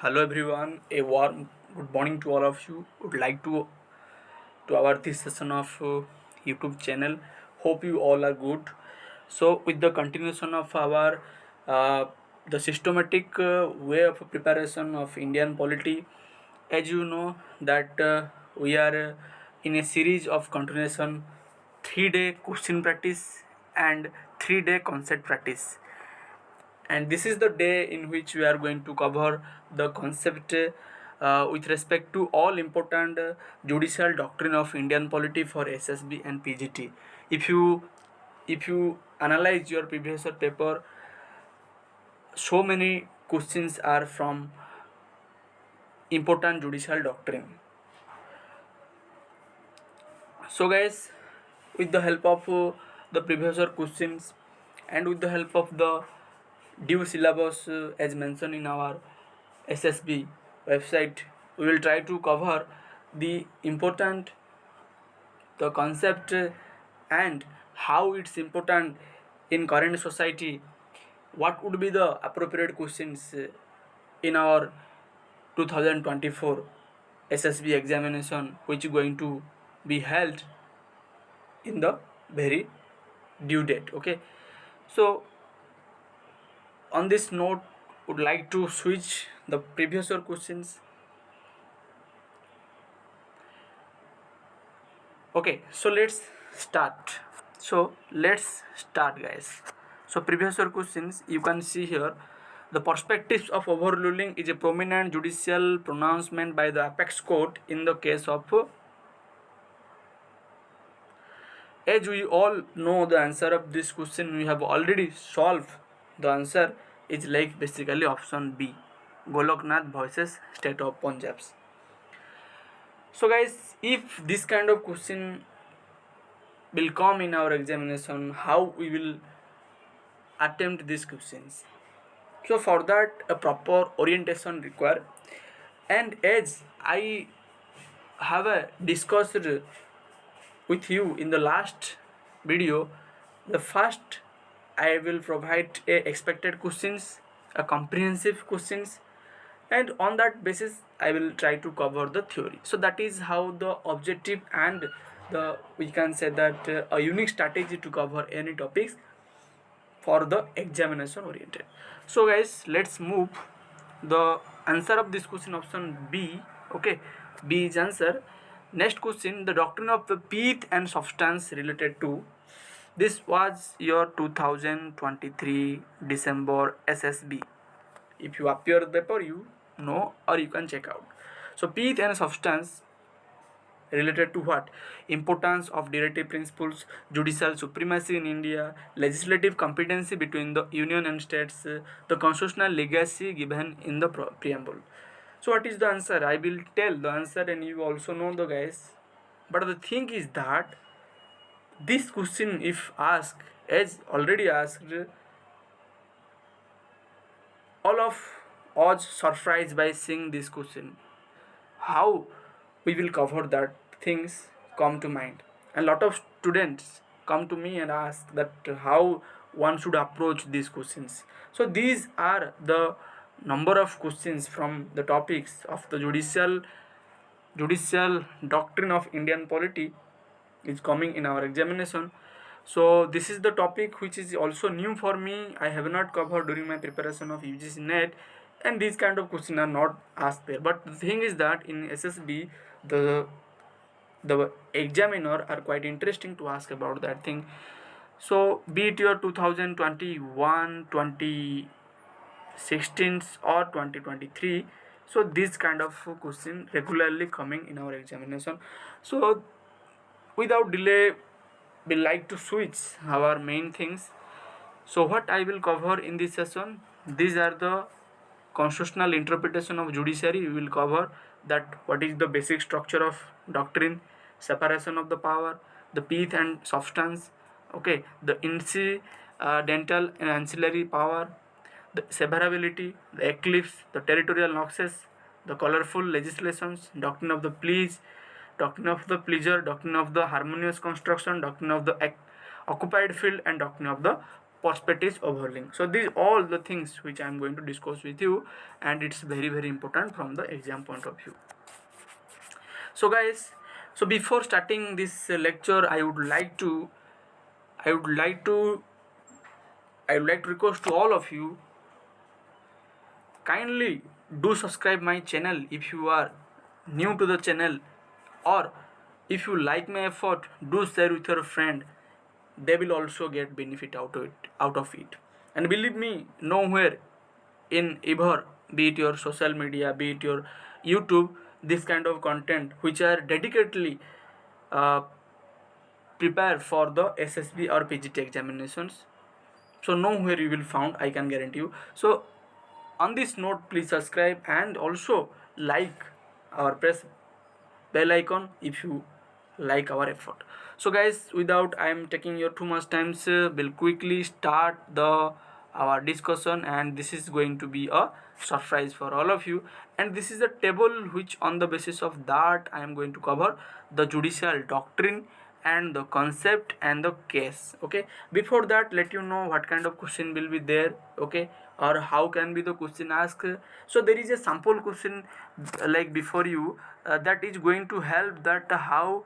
Hello everyone, a warm good morning to all of you. Would like to our this session of YouTube channel. Hope you all are good. So with the continuation of our the systematic way of preparation of Indian polity, as you know that we are in a series of continuation 3 day question practice and 3 day concept practice, and this is the day in which we are going to cover the concept with respect to all important judicial doctrine of Indian polity for SSB and PGT. If you analyze your previous year paper, so many questions are from important judicial doctrine. So guys, with the help of the previous year questions and with the help of the due syllabus as mentioned in our SSB website, we will try to cover the important the concept and how it's important in current society. What would be the appropriate questions in our 2024 SSB examination, which is going to be held in the very due date. Okay, so on this note, would like to switch the previous year questions. Okay, so let's start guys. So previous year questions, you can see here, the perspectives of overruling is a prominent judicial pronouncement by the apex court in the case of, as we all know the answer of this question, we have already solved. The answer is like basically option B, Goloknath versus State of Punjab. So guys, if this kind of question will come in our examination, how we will attempt these questions? So for that, a proper orientation required, and as I have discussed with you in the last video, the first I will provide a expected questions, a comprehensive questions, and on that basis I will try to cover the theory. So that is how the objective and the, we can say that, a unique strategy to cover any topics for the examination oriented. So guys, let's move the answer of this question, option B. Okay, B is answer. Next question, the doctrine of the pith and substance related to, this was your 2023 December SSB. If you appear the paper, you know, or you can check out. So pith and substance related to what? Importance of directive principles, judicial supremacy in India, legislative competency between the union and states, the constitutional legacy given in the preamble. So what is the answer? I will tell the answer and you also know the guys. But the thing is that this question, if asked, as already asked, all of us surprised by seeing this question. How we will cover that things come to mind, and lot of students come to me and ask that how one should approach these questions. So these are the number of questions from the topics of the judicial doctrine of Indian polity is coming in our examination. So this is the topic which is also new for me. I have not covered during my preparation of UGC net, and these kind of questions are not asked there. But the thing is that in SSB, the examiner are quite interesting to ask about that thing. So be it your 2021, 2016 or 2023, so this kind of question regularly coming in our examination. So without delay, we like to switch our main things. So what I will cover in this session, these are the constitutional interpretation of judiciary. We will cover that what is the basic structure of doctrine, separation of the power, the pith and substance, okay, the incidental and ancillary power, the severability, the eclipse, the territorial noxes, the colorful legislations, doctrine of the pleas, doctrine of the pleasure, doctrine of the harmonious construction, doctrine of the occupied field, and doctrine of the perspectives overlaying. So these all the things which I am going to discuss with you, and it's very very important from the exam point of view. So guys, so before starting this lecture, I would like to request to all of you, kindly do subscribe my channel if you are new to the channel, or if you like my effort, do share with your friend. They will also get benefit out of it. And believe me, nowhere in ever, be it your social media, be it your YouTube, this kind of content which are dedicatedly uh, prepared for the SSB or PGT examinations, so nowhere you will found, I can guarantee you. So on this note, please subscribe and also like or press bell icon if you like our effort. So guys, without I am taking your too much time, we'll quickly start the our discussion, and this is going to be a surprise for all of you. And this is a table which on the basis of that I am going to cover the judicial doctrine and the concept and the case. Okay, before that, let you know what kind of question will be there, okay, or how can be the question asked. So there is a sample question like before you, that is going to help that how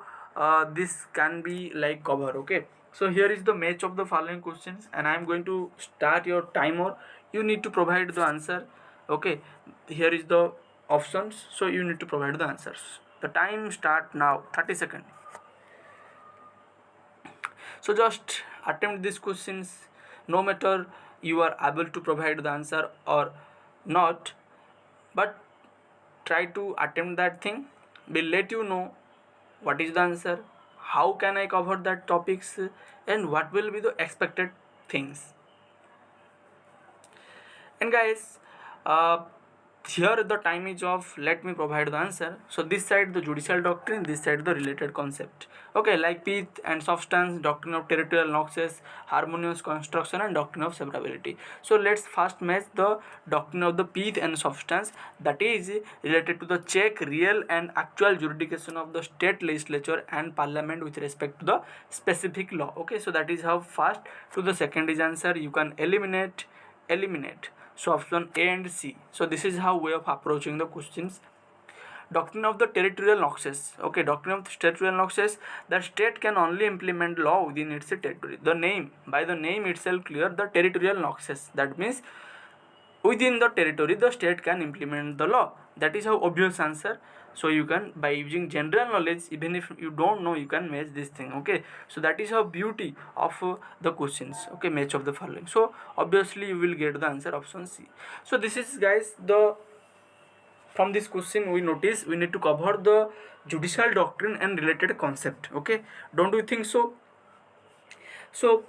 this can be like cover. Okay, so here is the match of the following questions, and I am going to start your timer. You need to provide the answer. Okay, here is the options, so you need to provide the answers. The time start now, 30 seconds. So just attempt these questions, no matter you are able to provide the answer or not, but try to attempt that thing. Will let you know what is the answer, how can I cover that topics, and what will be the expected things. And guys, here the time is of, let me provide the answer. So this side the judicial doctrine, this side the related concept. Okay, like pith and substance, doctrine of territorial noxes, harmonious construction, and doctrine of severability. So let's first match the doctrine of the pith and substance, that is related to the check, real and actual jurisdiction of the state legislature and parliament with respect to the specific law. Okay, so that is how fast to the second is answer. You can eliminate. So option A and C. So this is how way of approaching the questions. Doctrine of the territorial noxes. Okay, doctrine of the territorial noxes, the state can only implement law within its territory. The name, by the name itself clear, the territorial noxes, that means within the territory the state can implement the law. That is how obvious answer. So you can, by using general knowledge, even if you don't know, you can match this thing. Okay, so that is how beauty of the questions. Okay, match of the following. So obviously you will get the answer option C. So this is guys the, from this question we notice we need to cover the judicial doctrine and related concept. Okay, don't you think so? So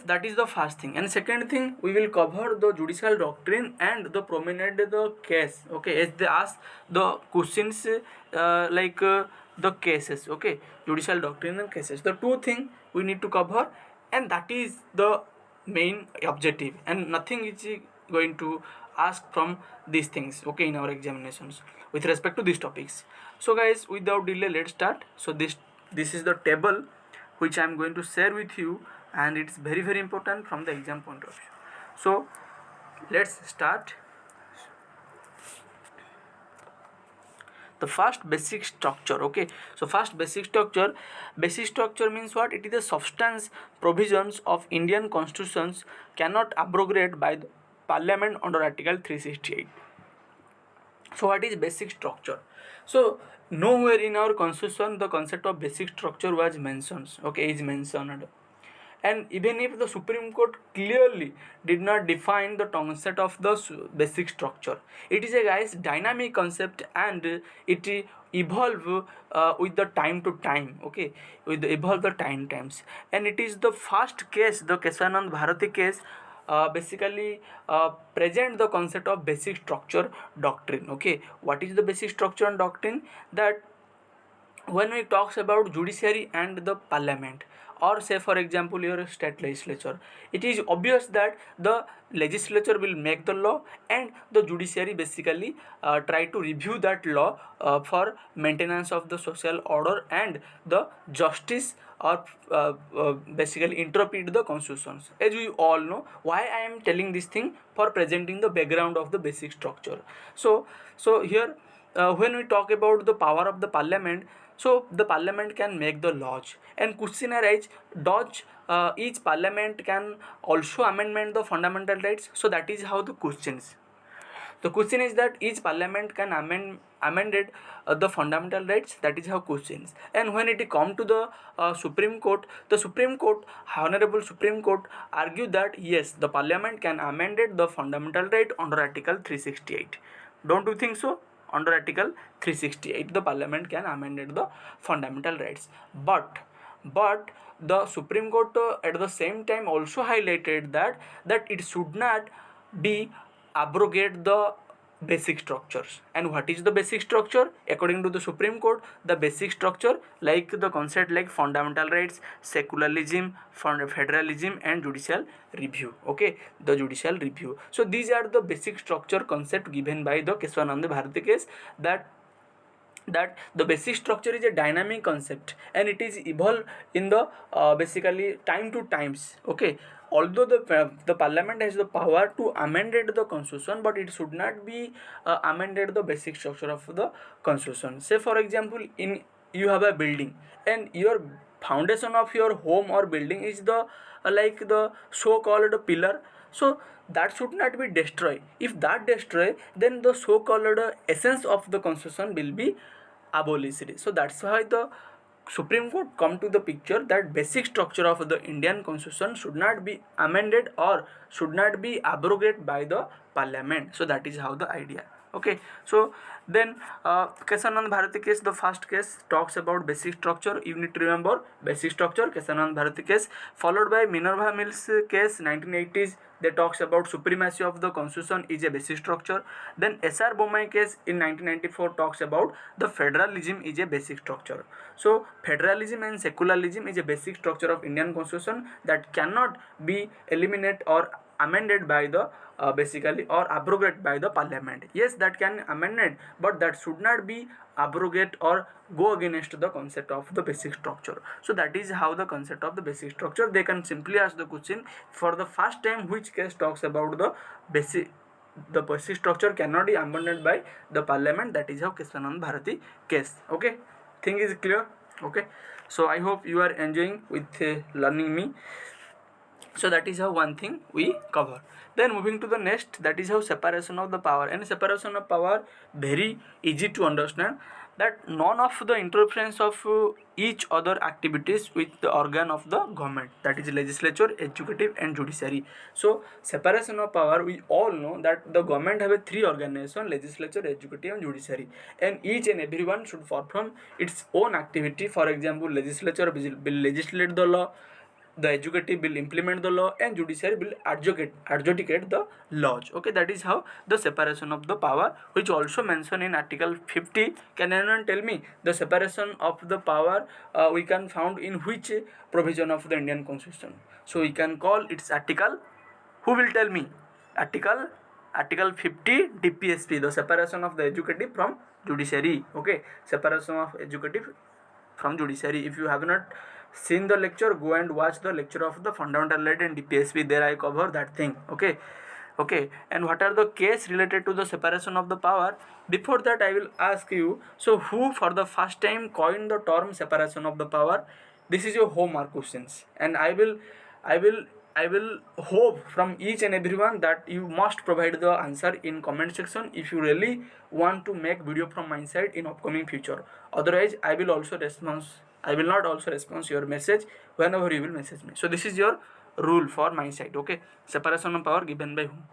that is the first thing. And second thing, we will cover the judicial doctrine and the prominent the case. Okay, as they ask the questions the cases. Okay, judicial doctrine and cases, the two things we need to cover, and that is the main objective, and nothing is going to ask from these things. Okay, in our examinations with respect to these topics. So guys, without delay, let's start. So this is the table which I am going to share with you, and it's very very important from the exam point of view. So let's start. The first basic structure. Okay, so first basic structure means what? It is the substance provisions of Indian constitutions cannot abrogate by the parliament under article 368. So what is basic structure? So nowhere in our constitution the concept of basic structure was mentioned. Okay, is mentioned. And even if the Supreme Court clearly did not define the concept of the basic structure, it is a guys dynamic concept, and it evolve with the time to time. Okay, with the evolve the times, and it is the first case, the Kesanand Bharati case, basically present the concept of basic structure doctrine. Okay, what is the basic structure and doctrine? That when we talks about judiciary and the parliament, or say for example your state legislature, it is obvious that the legislature will make the law, and the judiciary basically try to review that law for maintenance of the social order and the justice or basically interpret the constitutions. As we all know, why I am telling this thing, for presenting the background of the basic structure. So here, when we talk about the power of the parliament, so the parliament can make the laws, and question arise, does each parliament can also amendment the fundamental rights? So that is how the questions. The question is that each parliament can amended the fundamental rights. That is how questions. And when it come to the Supreme Court, the Supreme Court, Honorable Supreme Court, argue that yes, the parliament can amended the fundamental right under Article 368. Don't you think so? Under Article 368, the parliament can amended the fundamental rights. But the Supreme Court at the same time also highlighted that it should not be abrogate the basic structures. And what is the basic structure? According to the Supreme Court, the basic structure, like the concept like fundamental rights, secularism, federalism, and judicial review. Okay, the judicial review. So these are the basic structure concept given by the Keswanand Bharati case, that the basic structure is a dynamic concept and it is evolved in the basically time to times. Okay, although the parliament has the power to amend the constitution, but it should not be amended the basic structure of the constitution. Say for example, in you have a building and your foundation of your home or building is the like the so called pillar. So that should not be destroyed. If that destroy, then the so called essence of the constitution will be abolished. So that's why the Supreme Court come to the picture that basic structure of the Indian constitution should not be amended or should not be abrogated by the parliament. So that is how the idea. Okay, so then Kesanand Bharati case, the first case talks about basic structure. You need to remember basic structure, Kesanand Bharati case, followed by Minerva Mills case 1980s. They talks about supremacy of the constitution is a basic structure. Then SR Bommai case in 1994 talks about the federalism is a basic structure. So federalism and secularism is a basic structure of Indian constitution that cannot be eliminated or amended by the basically or abrogated by the parliament. Yes, that can amended, but that should not be abrogate or go against the concept of the basic structure. So that is how the concept of the basic structure. They can simply ask the question for the first time which case talks about the basic structure cannot be amended by the parliament. That is how Kesanand Bharati case. Okay, thing is clear. Okay, so I hope you are enjoying with learning me. So that is how one thing we cover. Then moving to the next, that is how separation of the power. And separation of power, very easy to understand, that none of the interference of each other activities with the organ of the government, that is legislature, executive, and judiciary. So separation of power, we all know that the government have a three organization: legislature, executive, and judiciary, and each and everyone should perform its own activity. For example, legislature will legislate the law, the executive will implement the law, and judiciary will adjudicate the laws. Okay, that is how the separation of the power, which also mentioned in Article 50. Can anyone tell me the separation of the power we can found in which provision of the Indian constitution? So we can call its article. Who will tell me? Article 50 DPSP, the separation of the executive from judiciary. Okay, separation of executive from judiciary. If you have not seen the lecture, go and watch the lecture of the fundamental right and DPSP. There I cover that thing. Okay, and what are the case related to the separation of the power? Before that, I will ask you, so who for the first time coined the term separation of the power? This is your homework questions, and I will hope from each and everyone that you must provide the answer in comment section if you really want to make video from my side in upcoming future. Otherwise, I will not also respond your message whenever you will message me. So this is your rule for my side. Okay, separation of power given by whom?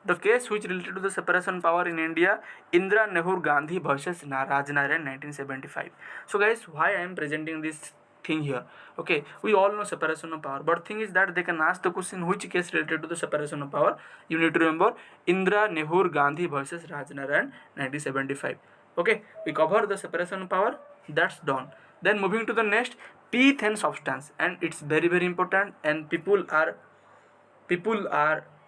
The case which related to the separation power in India, Indira Nehru Gandhi versus Rajnarayan 1975. So guys, why I am presenting this thing here? Okay, we all know separation of power, but thing is that they can ask the question which case related to the separation of power. You need to remember Indira Nehru Gandhi versus Rajnarayan 1975. Okay, we cover the separation of power. That's done. Then moving to the next, teeth and substance, and it's very very important, and people are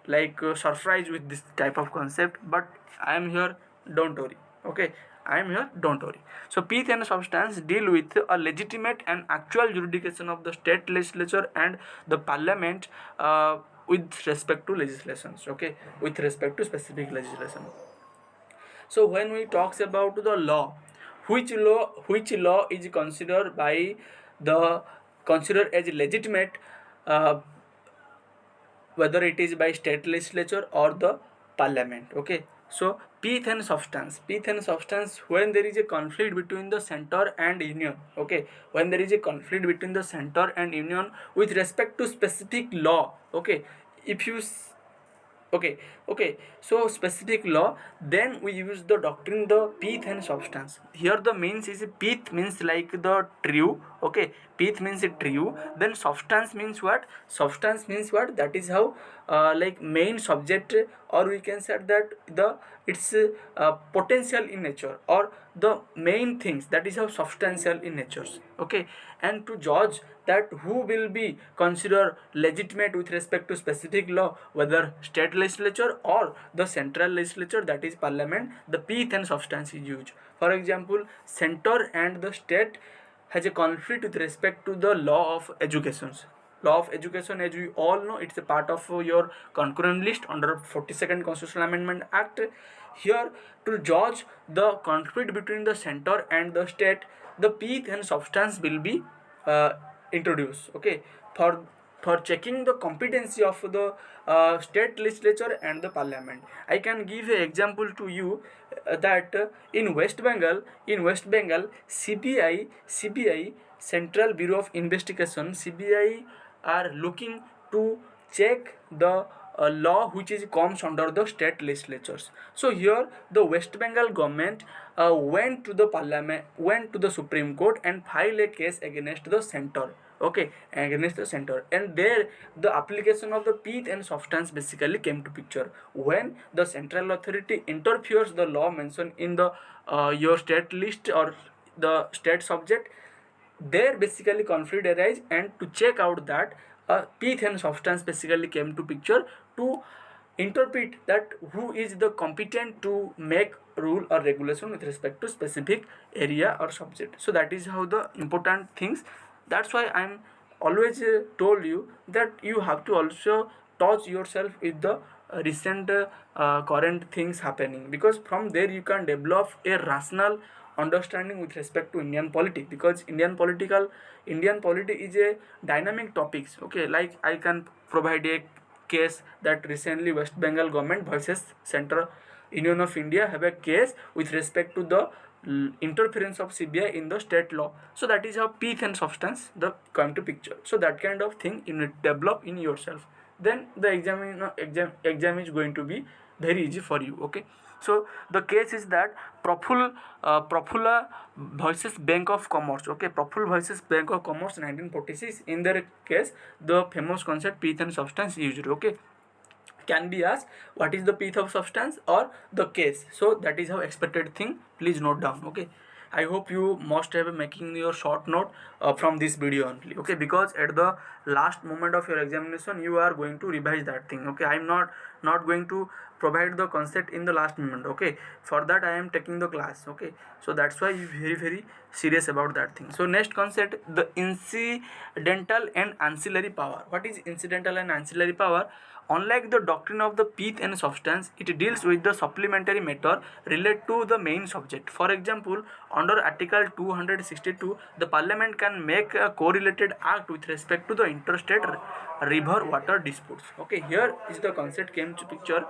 like surprised with this type of concept, but I am here, don't worry. Okay, I am here, don't worry. So pith and substance deal with a legitimate and actual jurisdiction of the state legislature and the parliament with respect to legislations, okay, with respect to specific legislation. So when we talks about the law, which law is considered by the considered as legitimate, uh, whether it is by state legislature or the parliament, okay. So pith and substance, when there is a conflict between the center and union, okay, when there is a conflict between the center and union with respect to specific law, okay, if you okay, okay, so specific law, then we use the doctrine, the pith and substance. Here the means is pith means like the true, okay, pith means a true, then substance means what, substance means what, that is how like main subject, or we can say that the it's potential in nature, or the main things, that is how substantial in nature, okay. And to judge that who will be considered legitimate with respect to specific law, whether state legislature or the central legislature, that is parliament, the pith and substance is used. For example, center and the state has a conflict with respect to the law of education. Law of education, as we all know, it's a part of your concurrent list under 42nd Constitutional Amendment Act. Here, to judge the conflict between the center and the state, the pith and substance will be uh, introduced, okay, for checking the competency of the state legislature and the parliament. I can give an example to you, that in West Bengal, CBI, Central Bureau of Investigation, CBI are looking to check the law which is comes under the state legislatures. So here the West Bengal government went to the parliament, went to the Supreme Court and filed a case against the center, okay, against the center, and there the application of the pith and substance basically came to picture. When the central authority interferes the law mentioned in the your state list or the state subject, there basically conflict arise, and to check out that pith and substance basically came to picture to interpret that who is the competent to make rule or regulation with respect to specific area or subject. So that is how the important things. That's why I'm always told you that you have to also touch yourself with the recent current things happening, because from there you can develop a rational understanding with respect to Indian politics, because Indian politics is a dynamic topics, okay. Like I can provide a case that recently West Bengal government versus Central Union of India have a case with respect to the interference of CBI in the state law. So that is how pith and substance the come to picture. So that kind of thing you need to develop in yourself, then the exam is going to be very easy for you, okay. So the case is that Profula versus Bank of Commerce, okay, Profula versus Bank of Commerce 1946. In their case, the famous concept pith and substance used, okay. Can be asked what is the pith of substance or the case. So that is how expected thing, please note down, okay. I hope you must have making your short note from this video only, okay, because at the last moment of your examination you are going to revise that thing, okay. I am not going to provide the concept in the last moment, okay. For that I am taking the class, okay. So that's why you very serious about that thing. So next concept, the incidental and ancillary power. What is incidental and ancillary power? Unlike the doctrine of the pith and substance, it deals with the supplementary matter related to the main subject. For example, under Article 262, the Parliament can make a correlated act with respect to the interstate river water disputes. Okay, here is the concept came to picture.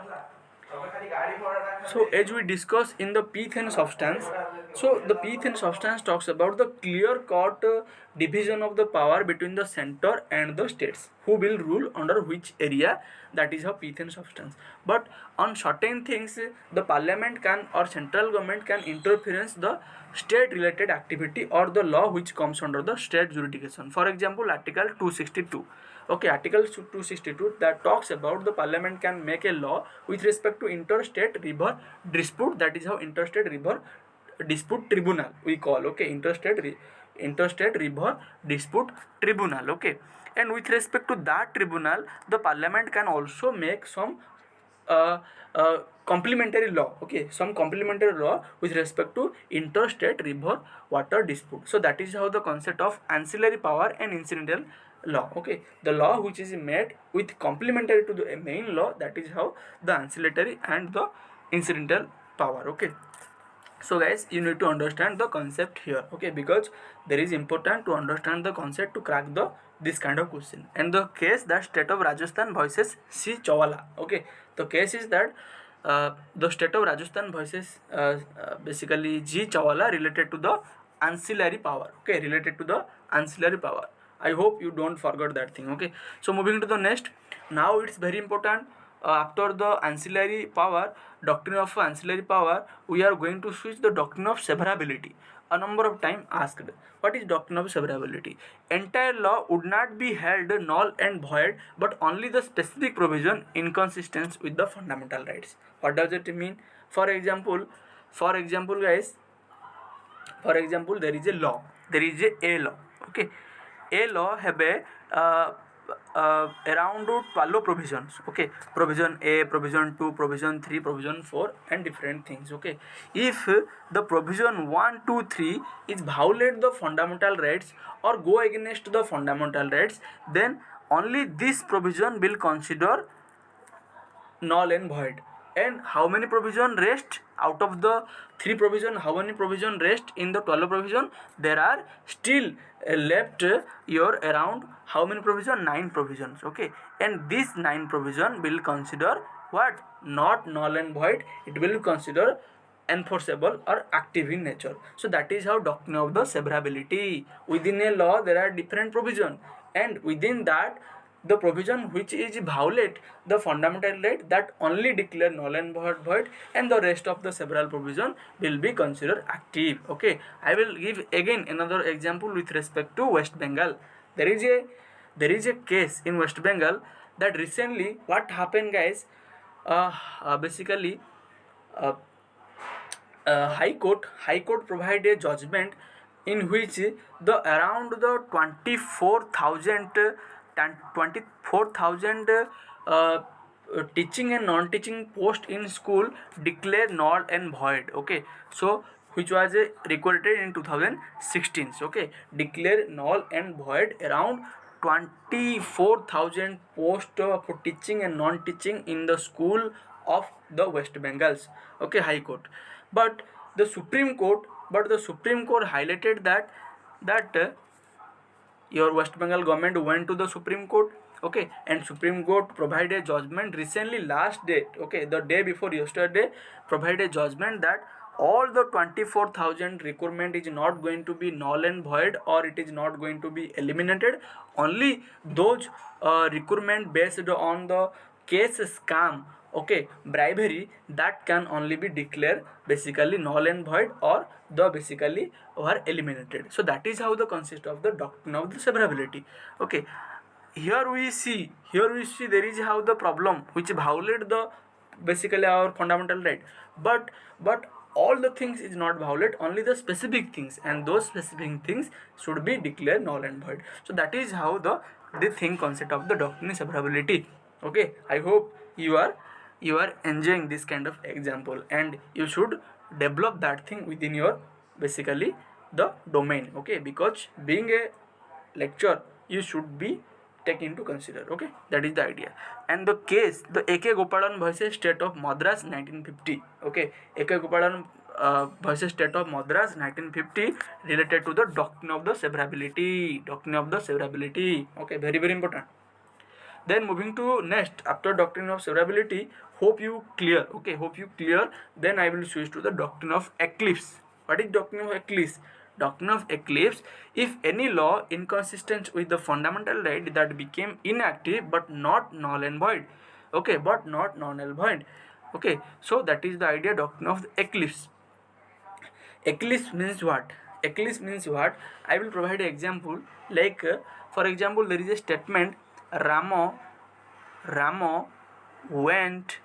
So as we discuss in the pith and substance, so the pith and substance talks about the clear cut division of the power between the center and the states, who will rule under which area. That is how pith and substance. But on certain things, the parliament can or central government can interference the state related activity or the law which comes under the state jurisdiction. For example, Article 262. Okay, Article 262 that talks about the parliament can make a law with respect to interstate river dispute. That is how interstate river dispute tribunal we call, okay, interstate river dispute tribunal, okay. And with respect to that tribunal, the parliament can also make some complementary law, okay, some complementary law with respect to interstate river water dispute. So that is how the concept of ancillary power and incidental law, okay, the law which is made with complementary to the main law, that is how the ancillary and the incidental power, okay. So guys, you need to understand the concept here, okay, because there is important to understand the concept to crack the this kind of question. And the case that state of Rajasthan versus C Chawala, okay, the case is that the state of Rajasthan versus basically G Chawala related to the ancillary power, okay, related to the ancillary power. I hope you don't forget that thing, okay. So moving to the next, now it's very important. After the ancillary power, doctrine of ancillary power, we are going to switch the doctrine of severability. A number of time asked, what is doctrine of severability? Entire law would not be held null and void, but only the specific provision inconsistent with the fundamental rights. What does it mean? For example, guys, for example, there is a law, there is a law, okay, a law have a around 12 provisions, okay, provision A, provision 2, provision 3, provision 4 and different things, okay. If the provision 1, 2, 3 is violate the fundamental rights or go against the fundamental rights, then only this provision will consider null and void. And how many provision rest out of the 3 provision, how many provision rest in the 12 provision? There are still left your around how many provision? 9 provisions, okay. And this 9 provision will consider what? Not null and void, it will consider enforceable or active in nature. So that is how doctrine of the severability. Within a law there are different provision, and within that the provision which is violate the fundamental right, that only declare null and void, and the rest of the several provision will be considered active, okay. I will give again another example with respect to West Bengal. There is a case in West Bengal that recently what happened, guys, basically High Court provide a judgment in which the around the 24,000 teaching and non-teaching post in school declare null and void, okay. So which was recorded in 2016, okay, declare null and void around 24,000 post for teaching and non-teaching in the school of the West Bengals, okay, High Court. But the Supreme Court highlighted that your West Bengal government went to the Supreme Court, okay, and Supreme Court provided a judgment recently, last date, okay, the day before yesterday, provided a judgment that all the 24,000 requirement is not going to be null and void, or it is not going to be eliminated. Only those requirement based on the case scam, okay, bribery, that can only be declared basically null and void, or the basically were eliminated. So that is how the concept of the doctrine of the severability, okay. Here we see there is how the problem which violate the basically our fundamental right, but all the things is not violate, only the specific things, and those specific things should be declared null and void. So that is how the thing concept of the doctrine of severability, okay. I hope you are enjoying this kind of example, and you should develop that thing within your basically the domain, okay, because being a lecture you should be take into consider, okay, that is the idea. And the case, the A.K. Gopalan versus State of Madras 1950, okay, A.K. Gopalan versus State of Madras 1950 related to the doctrine of the severability, okay, very very important. Then moving to next, after doctrine of severability, hope you clear, okay, then I will switch to the doctrine of eclipse. What is doctrine of eclipse? Doctrine of eclipse: if any law inconsistent with the fundamental right that became inactive but not null and void, okay, okay. So that is the idea, doctrine of the eclipse. Eclipse means what? I will provide an example, like for example, there is a statement, Ramo went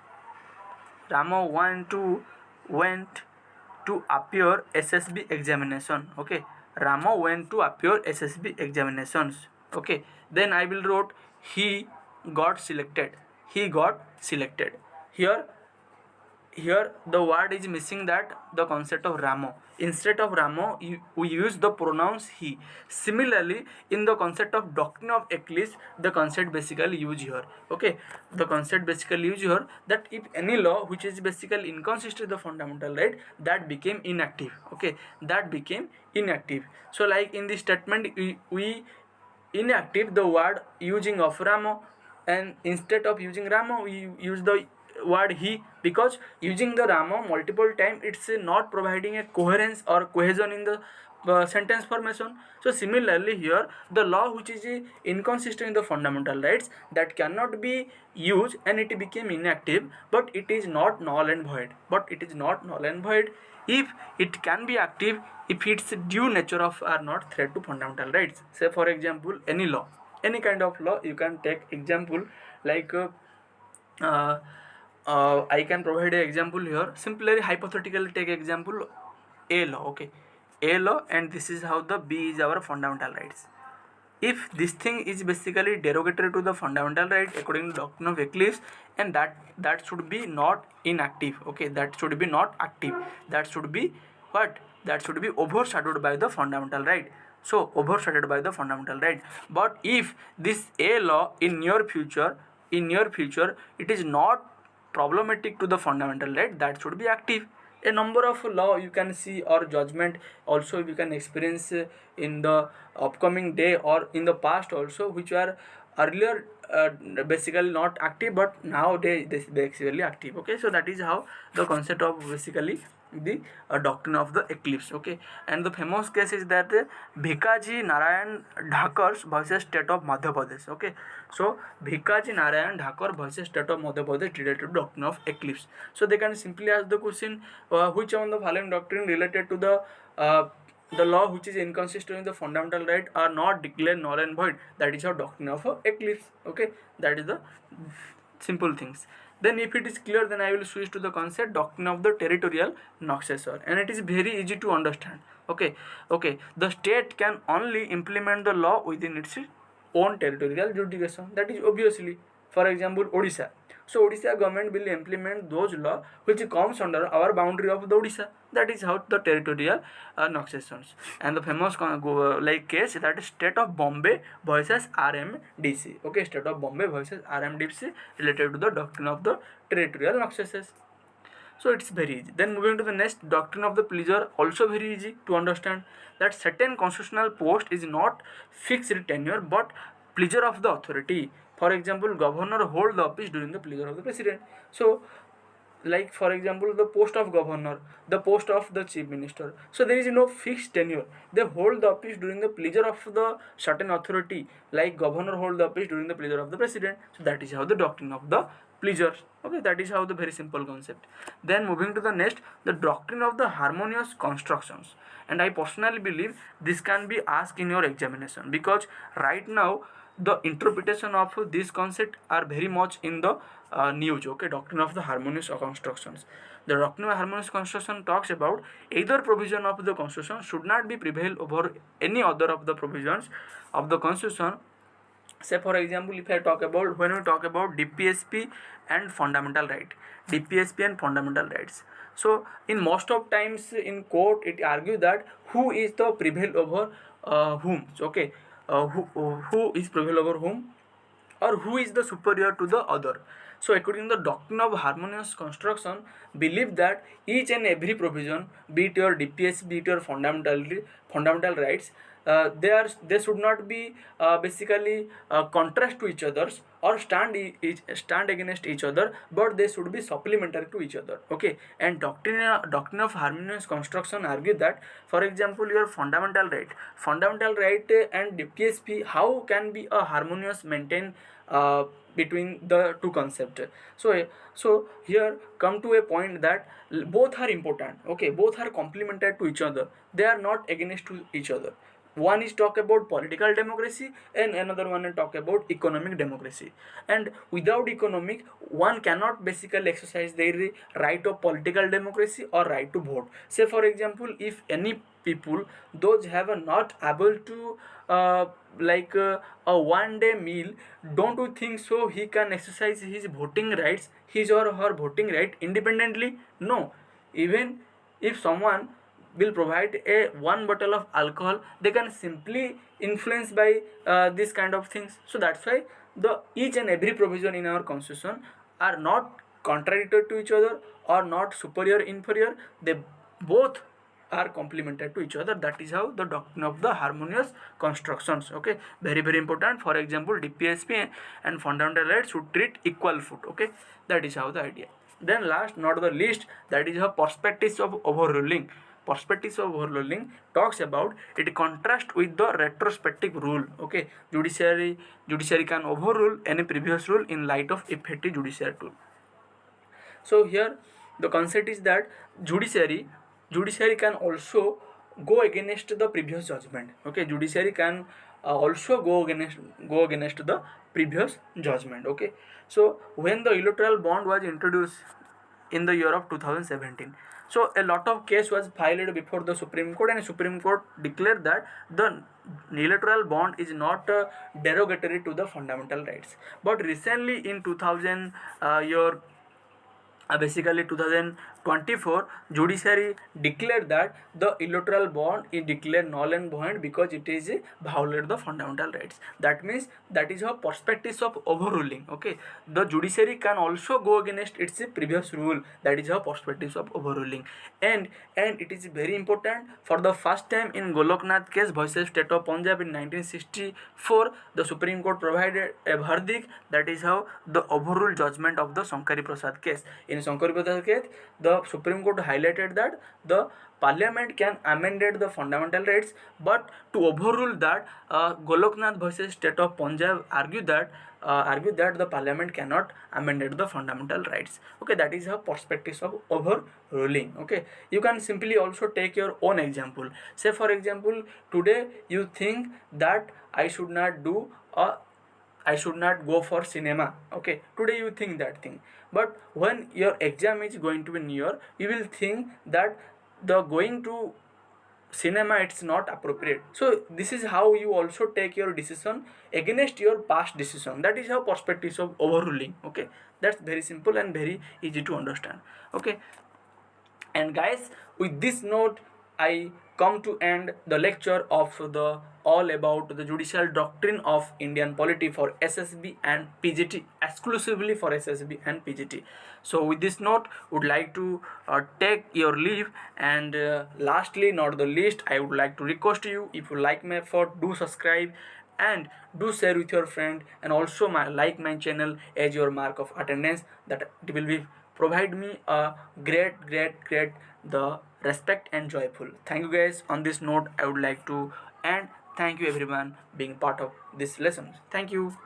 to appear SSB examination, okay. Ramo went to appear SSB examinations, okay. Then I will wrote he got selected. here the word is missing, that the concept of Ramo. Instead of Ramo, we use the pronouns he. Similarly, in the concept of doctrine of eclipse, the concept basically used here. Okay, the concept basically used here, that if any law which is basically inconsistent with the fundamental right, that became inactive. Okay, that became inactive. So like in this statement, we inactive the word using of Ramo, and instead of using Ramo, we use the word he, because using the Ramo multiple time, it's not providing a coherence or cohesion in the sentence formation. So similarly here, the law which is inconsistent in the fundamental rights, that cannot be used and it became inactive, but it is not null and void. If it can be active, if its due nature of are not threat to fundamental rights. Say for example, any law, any kind of law, you can take example like I can provide an example here. Simply hypothetically take example A law. Okay, A law, and this is how the B is our fundamental rights. If this thing is basically derogatory to the fundamental right according to doctrine of eclipse, and that should be not inactive. Okay, that should be not active, that should be what, that should be overshadowed by the fundamental right. So overshadowed by the fundamental right. But if this A law in your future it is not problematic to the fundamental right, that should be active. A number of law you can see, or judgment also you can experience in the upcoming day or in the past also, which were earlier basically not active, but nowadays they basically active. Okay, so that is how the concept of basically the doctrine of the eclipse. Okay, and the famous case is that Bhikaji Narayan Dhakar's versus state of Madhya Pradesh. Okay, so Bhikaji Narayan Dhakar versus state of Madhya Pradesh related to doctrine of eclipse. So they can simply ask the question, which one of the following doctrine related to the law which is inconsistent with the fundamental right are not declared null and void. That is our doctrine of eclipse. Okay, that is the simple things. Then if it is clear, then I will switch to the concept doctrine of the territorial successor, and it is very easy to understand. Okay, the state can only implement the law within its own territorial jurisdiction. That is obviously, for example, Odisha. So Odisha government will implement those law which comes under our boundary of the Odisha. That is how the territorial annexations. And the famous like case, that is state of Bombay versus RMDC. Okay, state of Bombay versus RMDC related to the doctrine of the territorial annexations. So it's very easy. Then moving to the next, doctrine of the pleasure, also very easy to understand, that certain constitutional post is not fixed tenure but pleasure of the authority. For example, governor hold the office during the pleasure of the president. So like for example, the post of governor, the post of the chief minister, so there is no fixed tenure. They hold the office during the pleasure of the certain authority, like governor hold the office during the pleasure of the president. So that is how the doctrine of the pleasure. Okay, that is how the very simple concept. Then moving to the next, the doctrine of the harmonious constructions, and I personally believe this can be asked in your examination, because right now the interpretation of this concept are very much in the news. Okay, doctrine of the harmonious constructions. The doctrine of harmonious construction talks about either provision of the constitution should not be prevail over any other of the provisions of the constitution. Say for example, if I talk about, when we talk about DPSP and fundamental right, DPSP and fundamental rights, so in most of times in court it argue that who is the prevail over whom. Okay, who is prevail over whom, or who is the superior to the other. So according to the doctrine of harmonious construction, believe that each and every provision, be it your DPS, be it your fundamental rights, they should not be basically contrast to each others or stand against each other, but they should be supplementary to each other. Okay, and doctrine of harmonious construction argue that, for example, your fundamental right and DPSP, how can be a harmonious maintain between the two concepts. So here come to a point that both are important. Okay, both are complementary to each other, they are not against to each other. One is talk about political democracy and another one is talk about economic democracy. And without economic, one cannot basically exercise their right of political democracy or right to vote. Say for example, if any people, those have not able to like a one day meal, don't you think so he can exercise his voting rights, his or her voting right independently? No. Even if someone will provide a one bottle of alcohol, they can simply influence by this kind of things. So that's why the each and every provision in our constitution are not contradictory to each other or not superior inferior, they both are complemented to each other. That is how the doctrine of the harmonious constructions. Okay, very very important. For example, DPSP and fundamental rights should treat equal foot. Okay, that is how the idea. Then last not the least, that is how perspectives of overruling. Perspectives of overruling talks about it contrast with the retrospective rule. Okay, judiciary can overrule any previous rule in light of effective judiciary tool. So here the concept is that judiciary can also go against the previous judgment. Okay, judiciary can also go against the previous judgment. Okay, so when the electoral bond was introduced in the year of 2017, so a lot of case was filed before the Supreme Court, and Supreme Court declared that the electoral bond is not derogatory to the fundamental rights. But recently in 2000 year basically 2024, judiciary declared that the electoral bond is declared null and void because it is violate the fundamental rights. That means that is how perspectives of overruling. Okay, the judiciary can also go against its previous rule. That is how perspectives of overruling. And it is very important, for the first time in Goloknath case versus State of Punjab in 1964, the Supreme Court provided a verdict. That is how the overruled judgment of the Shankari Prasad case. In Shankari Prasad case, the Supreme Court highlighted that the Parliament can amend the fundamental rights, but to overrule that, Goloknath versus State of Punjab argued that the Parliament cannot amend the fundamental rights. Okay, that is how perspectives of overruling. Okay, you can simply also take your own example. Say for example, today you think that I should not go for cinema. Okay, today you think that thing, but when your exam is going to be near, you will think that the going to cinema it's not appropriate. So this is how you also take your decision against your past decision. That is how perspectives of overruling. Okay, that's very simple and very easy to understand. Okay, and guys, with this note, I come to end the lecture of the all about the judicial doctrine of Indian polity for SSB and PGT, exclusively for SSB and PGT. So with this note, would like to take your leave, and lastly not the least, I would like to request you, if you like my effort, do subscribe and do share with your friend, and also like my channel as your mark of attendance, that it will be provide me a great the respect and joyful. Thank you guys. On this note, I would like to end. Thank you everyone being part of this lesson. Thank you.